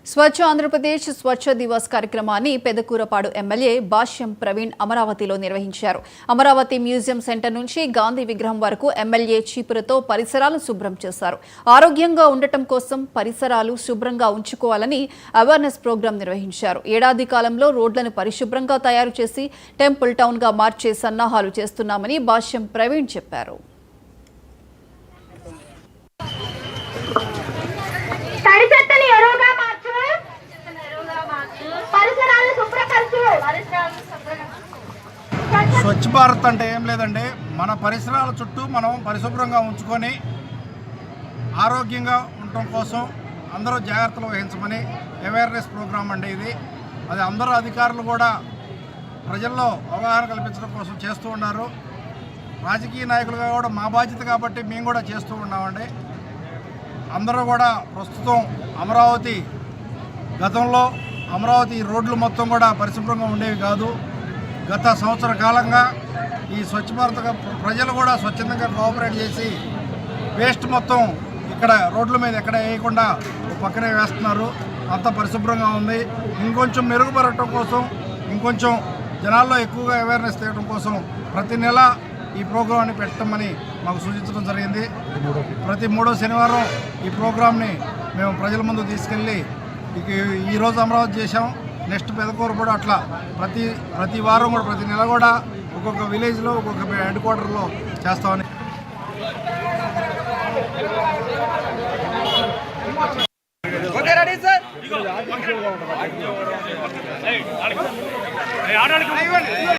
స్వచ్ఛ ఆంధ్రప్రదేశ్ స్వచ్ఛ దివస్ కార్యక్రమాన్ని పెదకూరపాడు ఎమ్మెల్యే భాష్యం ప్రవీణ్ అమరావతిలో నిర్వహించారు. అమరావతి మ్యూజియం సెంటర్ నుంచి గాంధీ విగ్రహం వరకు ఎమ్మెల్యే చీపురుతో పరిసరాలు శుభ్రం చేశారు. ఆరోగ్యంగా ఉండటం కోసం పరిసరాలు శుభ్రంగా ఉంచుకోవాలని అవేర్నెస్ ప్రోగ్రాం నిర్వహించారు. ఏడాది కాలంలో రోడ్లను పరిశుభ్రంగా తయారు చేసి టెంపుల్ టౌన్ గా మార్చే సన్నాహాలు చేస్తున్నామని భాష్యం ప్రవీణ్ చెప్పారు. స్వచ్ఛ భారత్ అంటే ఏం లేదండి, మన పరిసరాల చుట్టూ మనం పరిశుభ్రంగా ఉంచుకొని ఆరోగ్యంగా ఉండటం కోసం అందరూ జాగ్రత్తలు వహించమని అవేర్నెస్ ప్రోగ్రాం అండి ఇది. అది అందరూ అధికారులు కూడా ప్రజల్లో అవగాహన కల్పించడం కోసం చేస్తూ ఉన్నారు. రాజకీయ నాయకులుగా కూడా మా బాధ్యత కాబట్టి మేము కూడా చేస్తూ ఉన్నామండి. అందరూ కూడా ప్రస్తుతం గతంలో అమరావతి రోడ్లు మొత్తం కూడా పరిశుభ్రంగా ఉండేవి కాదు. గత సంవత్సర కాలంగా ఈ స్వచ్ఛ భారత్ ప్రజలు కూడా స్వచ్ఛందంగా కోఆపరేట్ చేసి వేస్ట్ మొత్తం ఇక్కడ రోడ్ల మీద ఎక్కడ వేయకుండా పక్కనే వేస్తున్నారు. అంత పరిశుభ్రంగా ఉంది. ఇంకొంచెం మెరుగుపడటం కోసం, ఇంకొంచెం జనాల్లో ఎక్కువగా అవేర్నెస్ తేవడం కోసం ప్రతి నెల ఈ ప్రోగ్రాంని పెట్టమని మాకు సూచించడం జరిగింది. ప్రతి 3వ శనివారం ఈ ప్రోగ్రాంని మేము ప్రజల ముందు తీసుకెళ్ళి ఈరోజు అమరావతి చేసాం, నెక్స్ట్ పెదకూరపాడు అట్లా ప్రతి వారం కూడా ప్రతి నెల కూడా ఒక్కొక్క విలేజ్లో ఒక్కొక్క హెడ్ క్వార్టర్లో చేస్తామని.